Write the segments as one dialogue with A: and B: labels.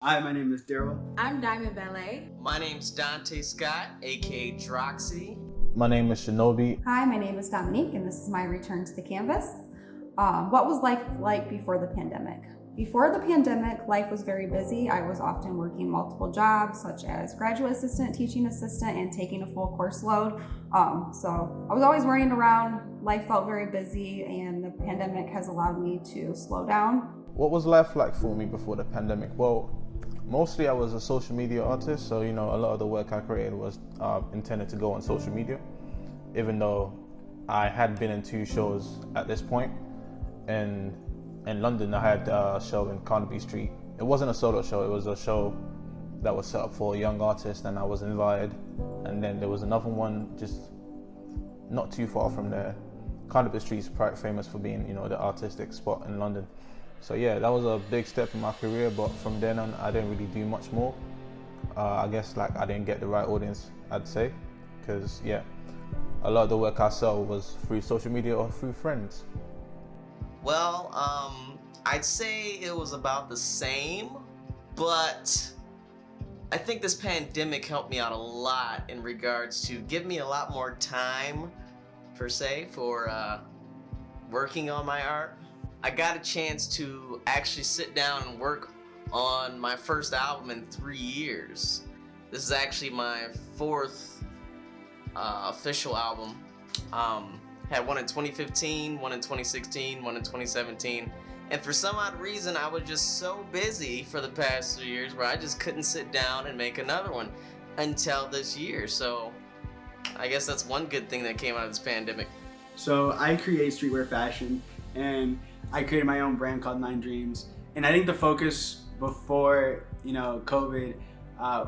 A: Hi, my name is Darryl.
B: I'm Diamond Ballet.
C: My name's Dante Scott, aka Droxity.
D: My name is Shinobi.
E: Hi, my name is Domenique, and this is my return to the canvas. What was life like before the pandemic? Before the pandemic, life was very busy. I was often working multiple jobs, such as graduate assistant, teaching assistant, and taking a full course load. So I was always running around. Life felt very busy, and the pandemic has allowed me to slow down.
D: What was life like for me before the pandemic? Well, mostly I was a social media artist, so a lot of the work I created was intended to go on social media, even though I had been in 2 shows at this point. And in London, I had a show in Carnaby Street. It wasn't a solo show, it was a show that was set up for a young artist, and I was invited. And then there was another one just not too far from there. Carnaby Street is quite famous for being, the artistic spot in London. So yeah, that was a big step in my career, but from then on, I didn't really do much more. I guess I didn't get the right audience, I'd say, because a lot of the work I saw was through social media or through friends.
C: Well, I'd say it was about the same, but I think this pandemic helped me out a lot in regards to give me a lot more time, per se, for working on my art. I got a chance to actually sit down and work on my first album in 3 years. This is actually my 4th official album. Had one in 2015, one in 2016, one in 2017. And for some odd reason, I was just so busy for the past 3 years where I just couldn't sit down and make another one until this year. So I guess that's one good thing that came out of this pandemic.
A: So I create streetwear fashion, and I created my own brand called 9 Dreams. And I think the focus before, COVID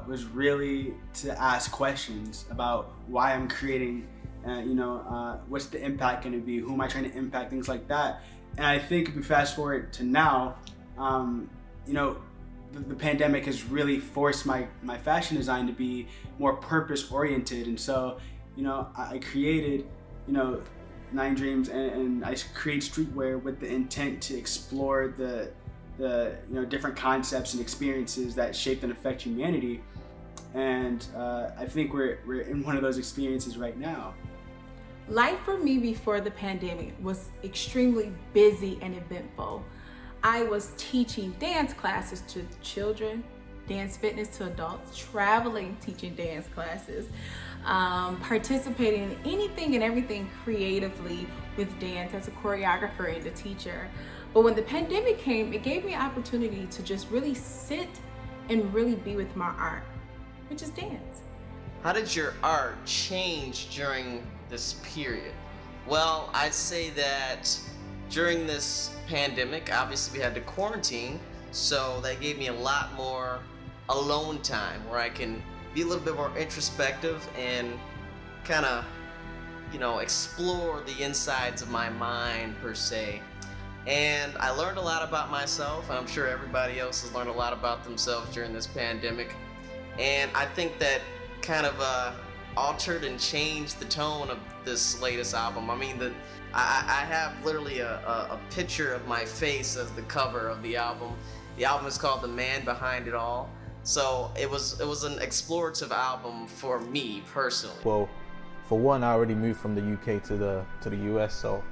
A: was really to ask questions about why I'm creating, what's the impact going to be, who am I trying to impact, things like that. And I think if we fast forward to now, the pandemic has really forced my fashion design to be more purpose oriented. And so, I created, 9 Dreams, and I create streetwear with the intent to explore the different concepts and experiences that shape and affect humanity. And I think we're in one of those experiences right now.
B: Life for me before the pandemic was extremely busy and eventful. I was teaching dance classes to children, dance fitness to adults, traveling, teaching dance classes, participating in anything and everything creatively with dance as a choreographer and a teacher. But when the pandemic came, it gave me an opportunity to just really sit and really be with my art, which is dance.
C: How did your art change during this period? Well, I'd say that during this pandemic, obviously we had to quarantine, so that gave me a lot more alone time where I can be a little bit more introspective and kind of, explore the insides of my mind, per se. And I learned a lot about myself, and I'm sure everybody else has learned a lot about themselves during this pandemic. And I think that kind of altered and changed the tone of this latest album. I mean, I have literally a picture of my face as the cover of the album. The album is called The Man Behind It All. So it was an explorative album for me personally.
D: Well, for one, I already moved from the UK to the US, so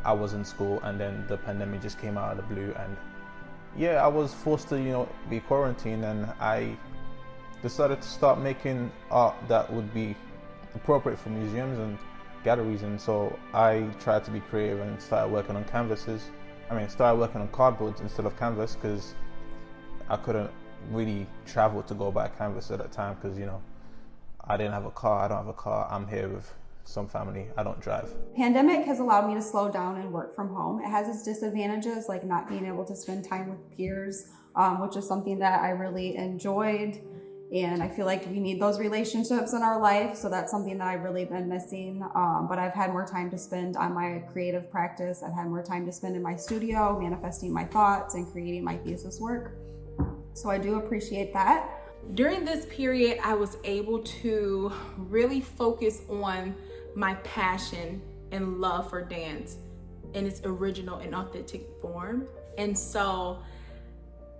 D: I was in school, and then the pandemic just came out of the blue, and I was forced to be quarantined, and I decided to start making art that would be appropriate for museums and galleries. And so I tried to be creative and started working on started working on cardboards instead of canvas, because I couldn't really travel to go buy canvas at that time, because I didn't have a car. I don't have a car. I'm here with some family. I don't drive.
E: Pandemic has allowed me to slow down and work from home. It has its disadvantages, like not being able to spend time with peers, which is something that I really enjoyed. And I feel like we need those relationships in our life. So that's something that I've really been missing. But I've had more time to spend on my creative practice. I've had more time to spend in my studio, manifesting my thoughts and creating my thesis work. So I do appreciate that.
B: During this period, I was able to really focus on my passion and love for dance in its original and authentic form. And so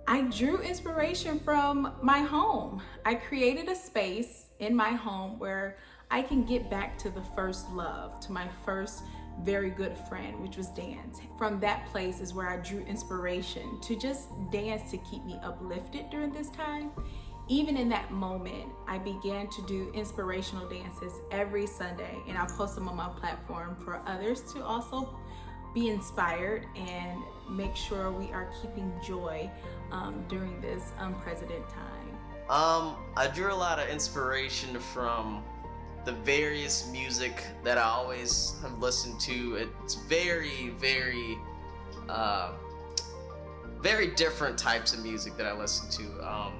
B: I drew inspiration from my home. I created a space in my home where I can get back to the first love, to my first very good friend, which was dance. From that place is where I drew inspiration to just dance to keep me uplifted during this time. Even in that moment, I began to do inspirational dances every Sunday, and I post them on my platform for others to also be inspired and make sure we are keeping joy during this unprecedented time.
C: I drew a lot of inspiration from the various music that I always have listened to. It's very, very, very different types of music that I listen to.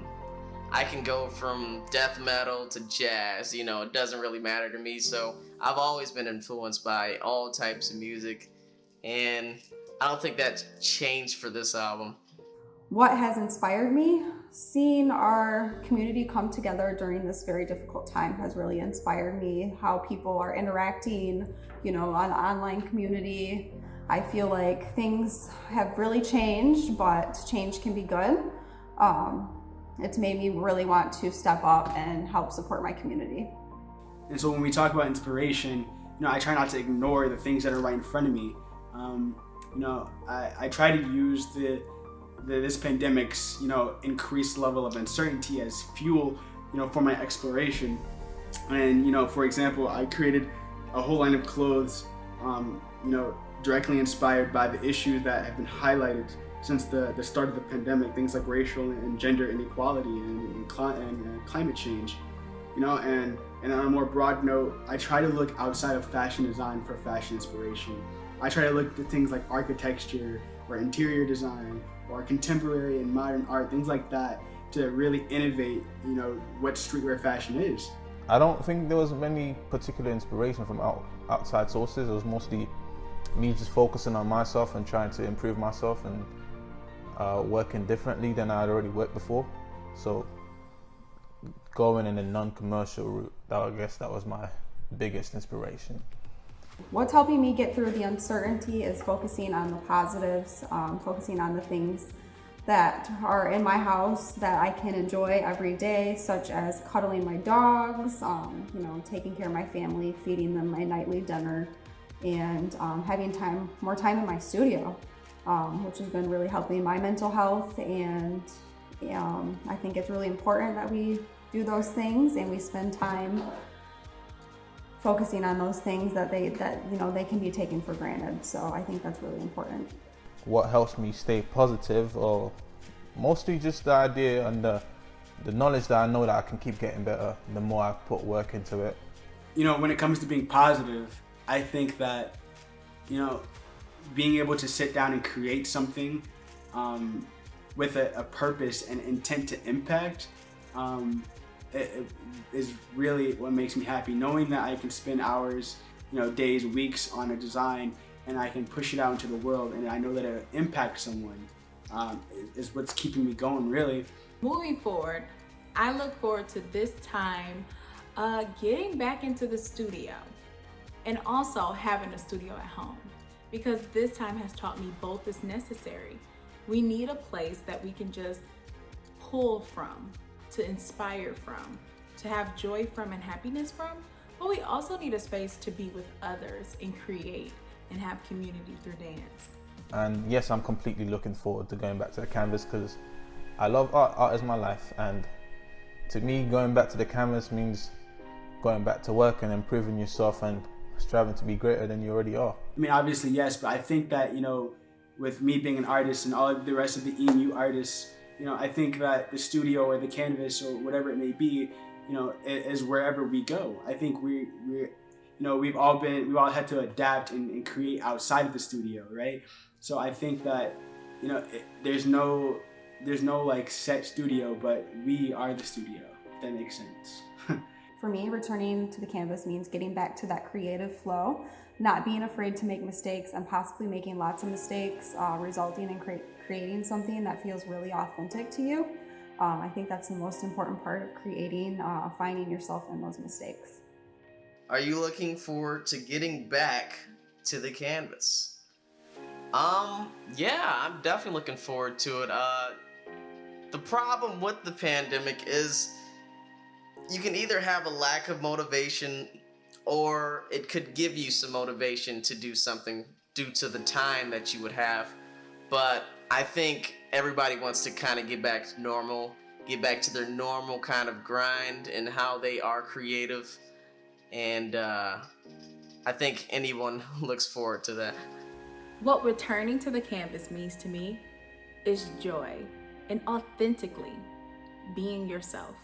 C: I can go from death metal to jazz, it doesn't really matter to me. So I've always been influenced by all types of music, and I don't think that's changed for this album.
E: What has inspired me? Seeing our community come together during this very difficult time has really inspired me. How people are interacting, on online community. I feel like things have really changed, but change can be good. It's made me really want to step up and help support my community.
A: And so when we talk about inspiration, I try not to ignore the things that are right in front of me. I try to use this pandemic's increased level of uncertainty as fuel for my exploration. And for example, I created a whole line of clothes directly inspired by the issues that have been highlighted since the start of the pandemic, things like racial and gender inequality and climate change. And on a more broad note, I try to look outside of fashion design for fashion inspiration. I try to look at things like architecture or interior design or contemporary and modern art, things like that, to really innovate, what streetwear fashion is.
D: I don't think there was any particular inspiration from outside sources. It was mostly me just focusing on myself and trying to improve myself and working differently than I had already worked before. So going in a non-commercial route, I guess that was my biggest inspiration.
E: What's helping me get through the uncertainty is focusing on the positives, focusing on the things that are in my house that I can enjoy every day, such as cuddling my dogs, taking care of my family, feeding them my nightly dinner, and having more time in my studio, which has been really helping my mental health. And I think it's really important that we do those things and we spend time focusing on those things that they can be taken for granted. So I think that's really important.
D: What helps me stay positive, or mostly just the idea and the knowledge that I know that I can keep getting better the more I put work into it.
A: When it comes to being positive, I think that, being able to sit down and create something with a purpose and intent to impact it is really what makes me happy. Knowing that I can spend hours, days, weeks on a design, and I can push it out into the world, and I know that it'll impact someone, is what's keeping me going, really.
B: Moving forward, I look forward to this time getting back into the studio and also having a studio at home, because this time has taught me both is necessary. We need a place that we can just pull from, to inspire from, to have joy from and happiness from, but we also need a space to be with others and create and have community through dance.
D: And yes, I'm completely looking forward to going back to the canvas because I love art. Art is my life, and to me, going back to the canvas means going back to work and improving yourself and striving to be greater than you already are.
A: I mean, obviously, yes, but I think that, with me being an artist and all of the rest of the EMU artists, I think that the studio or the canvas or whatever it may be, is wherever we go. I think we've all had to adapt and create outside of the studio, right? So I think that, there's no like set studio, but we are the studio, if that makes sense.
E: For me, returning to the canvas means getting back to that creative flow, not being afraid to make mistakes and possibly making lots of mistakes, resulting in creating something that feels really authentic to you. I think that's the most important part of creating, finding yourself in those mistakes.
C: Are you looking forward to getting back to the canvas? Yeah, I'm definitely looking forward to it. The problem with the pandemic is you can either have a lack of motivation, or it could give you some motivation to do something due to the time that you would have. But I think everybody wants to kind of get back to normal, get back to their normal kind of grind and how they are creative. And I think anyone looks forward to that.
B: What returning to the campus means to me is joy and authentically being yourself.